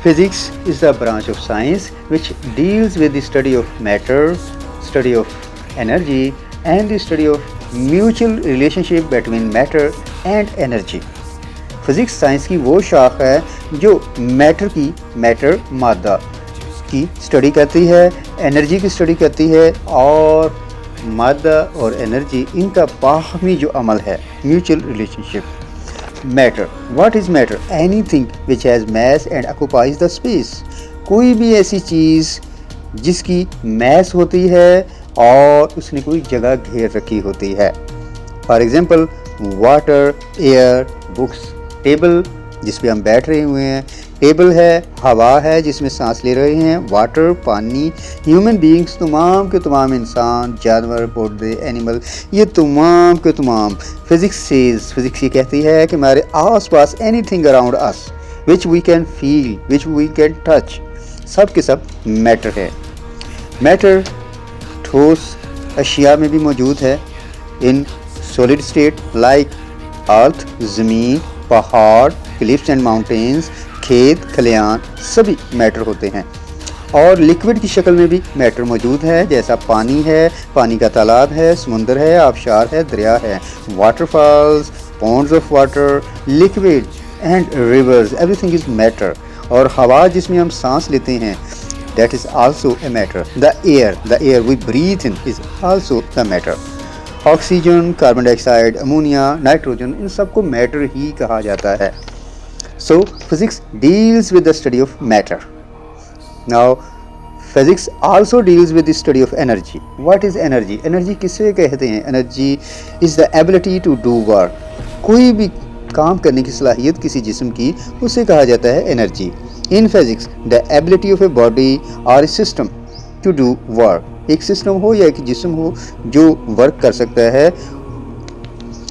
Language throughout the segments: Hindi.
Physics is the branch of science which deals with the study of matter, study of energy, and the study of mutual relationship between matter and energy. Physics science की वो शाख है जो मैटर मादा की स्टडी करती है, एनर्जी की स्टडी करती है और मादा और एनर्जी इनका बाहमी जो अमल है, mutual relationship. Matter, what is matter? Anything which has mass and occupies the space. कोई भी ऐसी चीज़ जिसकी मैस होती है और उसने कोई जगह घेर रखी होती है. For example water, air, books. Table जिस पे हम बैठ रहे हुए हैं, टेबल है, हवा है जिसमें सांस ले रहे हैं, वाटर पानी, ह्यूमन बीइंग्स तमाम के तमाम इंसान, जानवर, पौधे, एनिमल, ये तमाम के तमाम. फिज़िक्स ये कहती है कि हमारे आस पास anything around us which we can feel, which we can touch, सब के सब मैटर है. मैटर ठोस अशिया में भी मौजूद है, in solid state like earth, ज़मीन, पहाड़, क्लिफ्स एंड माउंटेन्स, खेत खलियान सभी मैटर होते हैं. और लिक्विड की शक्ल में भी मैटर मौजूद है, जैसा पानी है, पानी का तालाब है, समुंदर है, आबशार है, दरिया है, waterfalls, ponds of water, liquid and rivers, everything is matter. और हवा जिसमें हम सांस लेते हैं, that is also a matter. The air we breathe in is also the matter. Oxygen, carbon dioxide, ammonia, nitrogen, इन सबको मैटर ही कहा जाता है. So physics deals with the study of matter. Now physics also deals with the study of energy. What is energy? Energy किसे कहते हैं? Energy is the ability to do work. कोई भी काम करने की सलाहियत किसी जिस्म की, उसे कहा जाता है energy. In physics the ability of a body और ए सिस्टम टू डू वर्क. एक सिस्टम हो या एक जिस्म हो जो वर्क कर सकता है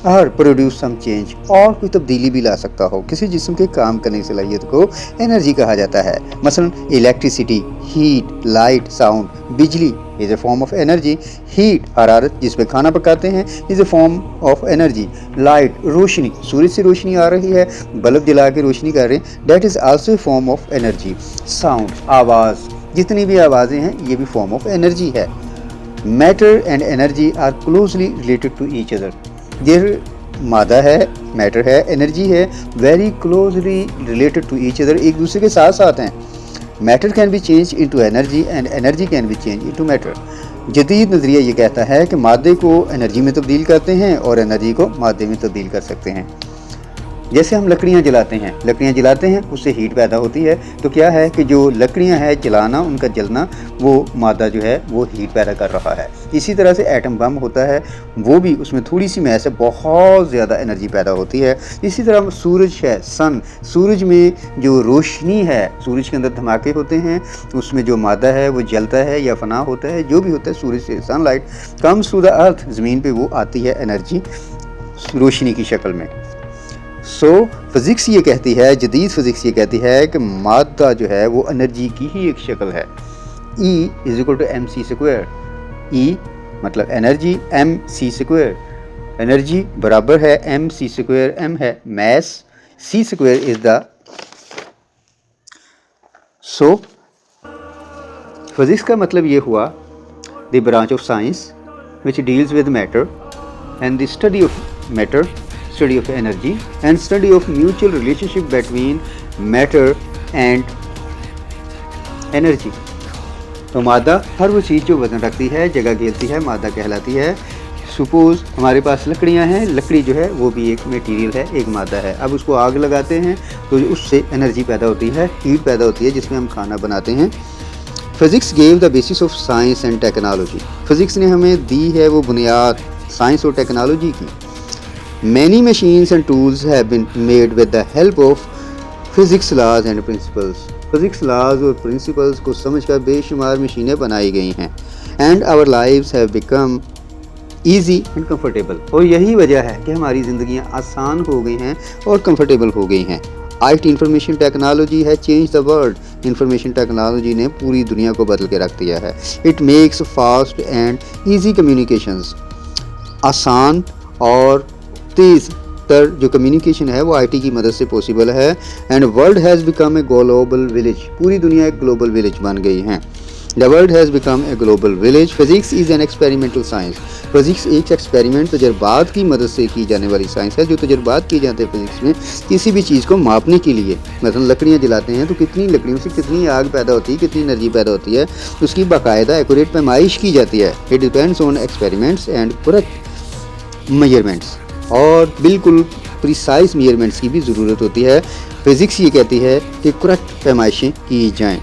और प्रोड्यूस सम चेंज, और कोई तब्दीली भी ला सकता हो, किसी जिस्म के काम करने की सलाहियत को एनर्जी कहा जाता है. मसलन इलेक्ट्रिसिटी, हीट, लाइट, साउंड, बिजली is a form of energy. Heat हरारत जिसमें खाना पकाते हैं is a form of energy. Light रोशनी, सूरज से रोशनी आ रही है, बल्ब जला के रोशनी कर रहे हैं, that is also a form of energy. Sound आवाज़, जितनी भी आवाज़ें हैं ये भी फॉर्म ऑफ एनर्जी है. Matter and energy are closely related to each other. ये मादा है, मैटर है, एनर्जी है, very closely related to each other, एक दूसरे के साथ साथ हैं. Matter can be change into energy and energy can be change into matter. जदीद नज़रिया ये कहता है कि मादे को एनर्जी में तब्दील करते हैं और एनर्जी को मादे में तब्दील कर सकते हैं. जैसे हम लकड़ियाँ जलाते हैं उससे हीट पैदा होती है. तो क्या है कि जो लकड़ियाँ हैं जलाना, उनका जलना, वो मादा जो है वो हीट पैदा कर रहा है. इसी तरह से एटम बम होता है, वो भी उसमें थोड़ी सी मैस है, बहुत ज़्यादा एनर्जी पैदा होती है. इसी तरह सूरज है, सन, सूरज में जो रोशनी है, सूरज के अंदर धमाके होते हैं, उसमें जो मादा है वो जलता है या फना होता है, जो भी होता है सूरज से. Sunlight comes to the earth, ज़मीन पे वो आती है एनर्जी रोशनी की शक्ल में. सो फिज़िक्स ये कहती है, जदीद फिज़िक्स ये कहती है कि मादा जो है वो एनर्जी की ही एक शक्ल है. E is equal to mc². E मतलब एनर्जी, mc². एनर्जी बराबर है mc². m है mass, c² is the. So physics का मतलब ये हुआ the branch of science which deals with matter and the study of matter, study of energy and study of mutual relationship between matter and energy. तो मादा हर वो चीज़ जो वज़न रखती है, जगह घेरती है, मादा कहलाती है. सपोज़ हमारे पास लकड़ियाँ हैं, लकड़ी जो है वो भी एक मटेरियल है, एक मादा है. अब उसको आग लगाते हैं तो उससे एनर्जी पैदा होती है, हीट पैदा होती है, जिसमें हम खाना बनाते हैं. Physics gave the basis of science and technology. Physics ने हमें दी है वो बुनियाद साइंस और टेक्नोलॉजी की. Many machines and tools have been made with the help of physics laws and principles. Physics laws और principles को समझकर बेशुमार मशीनें बनाई गई हैं. And our lives have become easy and comfortable. और यही वजह है कि हमारी ज़िंदगियाँ आसान हो गई हैं और comfortable हो गई हैं. IT इंफॉर्मेशन टेक्नोलॉजी है change the world. Information technology ने पूरी दुनिया को बदल के रख दिया है. It makes fast and easy communications. आसान और तेज़ ज़्यादातर जो कम्युनिकेशन है वो आईटी की मदद से पॉसिबल है। And world has become a global village, पूरी दुनिया एक ग्लोबल विलेज बन गई है। The world has become a global village. Physics is an experimental science, physics एक एक्सपेरिमेंट तजर्बात की मदद से की जाने वाली साइंस है। जो तजर्बात किए जाते हैं फिजिक्स में किसी भी चीज़ को मापने के लिए, मतलब लकड़ियाँ जलाते हैं तो कितनी लकड़ियों से कितनी आग पैदा होती है, कितनी एनर्जी पैदा होती है, उसकी बाकायदा एक्यूरेट पैमाइश की जाती है। It depends on experiments and correct measurements, और बिल्कुल प्रिसाइज मेजरमेंट्स की भी ज़रूरत होती है। फिज़िक्स ये कहती है कि करेक्ट पैमाइशें की जाएँ।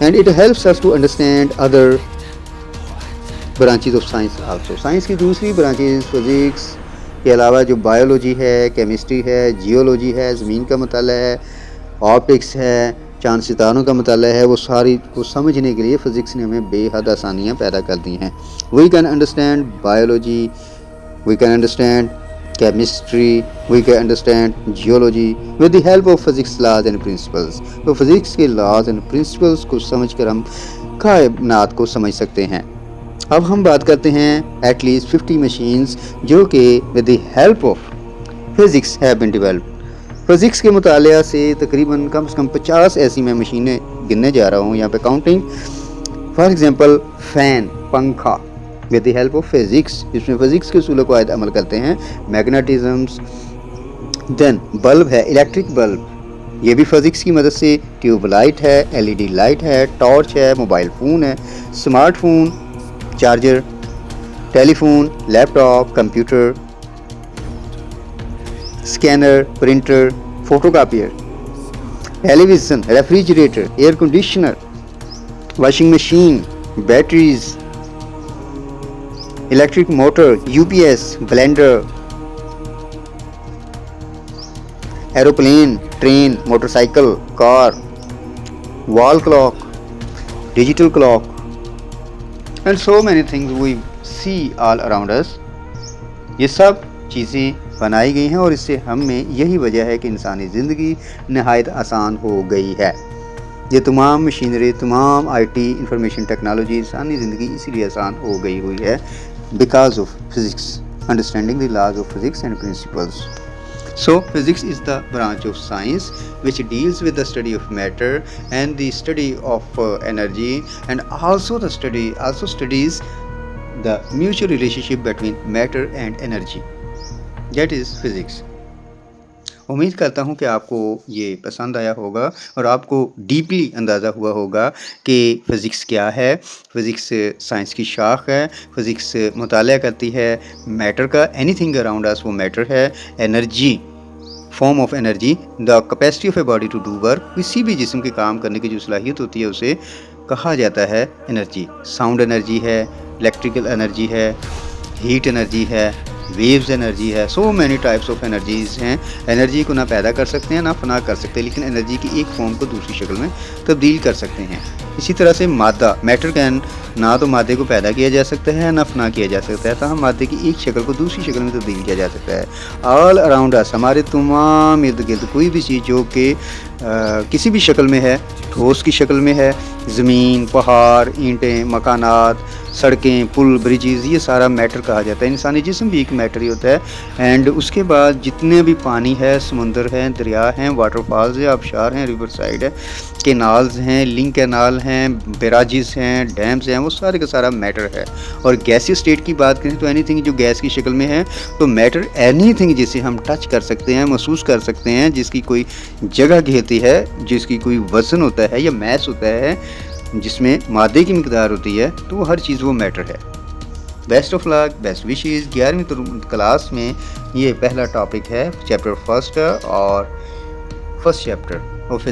And it helps us to understand other branches of science also. Science की दूसरी ब्रांचेज फिज़िक्स के अलावा जो बायोलॉजी है, केमिस्ट्री है, जियोलॉजी है, ज़मीन का मताला है, ऑप्टिक्स है, चाँद सितारों का मताला है, वो सारी को समझने के लिए फ़िज़िक्स ने हमें बेहद आसानियाँ पैदा कर दी हैं। We can understand biology, we can understand chemistry, we can understand geology with the help of physics laws and principles। तो फिज़िक्स के laws and principles को समझकर हम कायनात को समझ सकते हैं। अब हम बात करते हैं at least 50 machines जो कि with the help of physics have been developed। Physics के मुतालिया से तकरीबन कम से कम 50 ऐसी मैं मशीनें गिनने जा रहा हूँ यहाँ पे काउंटिंग। फॉर एग्जांपल फ़ैन, पंखा with the help of physics, जिसमें फिज़िक्स के उसूलों को आयत अमल करते हैं। मैग्नेटिज़म्स, देन बल्ब है, इलेक्ट्रिक बल्ब, ये भी फिज़िक्स की मदद से। ट्यूबलाइट है, एलईडी लाइट है, टॉर्च है, मोबाइल फ़ोन है, smartphone, charger, telephone, laptop, computer, scanner, printer, photocopier, television, refrigerator, air conditioner, washing machine, batteries, electric motor, UPS, blender, aeroplane, train, motorcycle, car, wall clock, digital clock and so many things we see all around us. ये सब चीज़ें बनाई गई हैं और इससे हमें यही वजह है कि इंसानी ज़िंदगी नहायत आसान हो गई है। ये तमाम मशीनरी, तमाम आईटी, इंफॉर्मेशन टेक्नोलॉजी, इंसानी ज़िंदगी इसीलिए आसान हो गई हुई है because of physics, understanding the laws of physics and principles. So physics is the branch of science which deals with the study of matter and the study of energy, and also studies the mutual relationship between matter and energy. That is physics. उम्मीद करता हूँ कि आपको ये पसंद आया होगा और आपको डीपली अंदाज़ा हुआ होगा कि फ़िज़िक्स क्या है। फ़िज़िक्स साइंस की शाख है। फ़िज़िक्स मुताला करती है मैटर का, एनीथिंग अराउंड अस वो मैटर है। Energy, form of energy, the capacity of a body to do work, किसी भी जिस्म के काम करने की जो सलाहियत होती है उसे कहा जाता है एनर्जी। साउंड एनर्जी है, इलेक्ट्रिकल एनर्जी है, हीट एनर्जी है, वेव्स एनर्जी है, so many types of energies हैं। एनर्जी को ना पैदा कर सकते हैं ना फना कर सकते, लेकिन एनर्जी की एक फॉर्म को दूसरी शक्ल में तब्दील कर सकते हैं। इसी तरह से मादा, मैटर कैन, ना तो मादे को पैदा किया जा सकता है ना फना किया जा सकता है, तहाँ मादे की एक शक्ल को दूसरी शक्ल में तब्दील किया जा सकता है। ऑल अराउंड अस, हमारे तमाम इर्द गिर्द कोई भी चीज़ जो कि किसी भी शक्ल में है, ठोस की शक्ल में है, ज़मीन, पहाड़, ईंटें, मकानात, सड़कें, पुल, ब्रिजेज़, ये सारा मैटर कहा जाता है। इंसानी जिस्म भी एक मैटर ही होता है। एंड उसके बाद जितने भी पानी है, समुंदर हैं, दरिया हैं, वाटरफॉल्स हैं, आबशार हैं, रिवर साइड है, कैनाल्स हैं, लिंक कैनाल हैं, बैराजेस हैं, डैम्स हैं, वो सारे का सारा मैटर है। और गैसीय स्टेट की बात करें तो एनीथिंग जो गैस की शक्ल में है तो मैटर, एनीथिंग जिसे हम टच कर सकते हैं, महसूस कर सकते हैं, जिसकी कोई जगह घेरती है, जिसकी कोई वज़न होता है या मैस होता है, जिसमें मादे की मिकदार होती है, तो वो हर चीज़ वो मैटर है। Best of luck, best wishes. 11वीं क्लास में ये पहला टॉपिक है, चैप्टर फर्स्ट और फर्स्ट चैप्टर ऑफ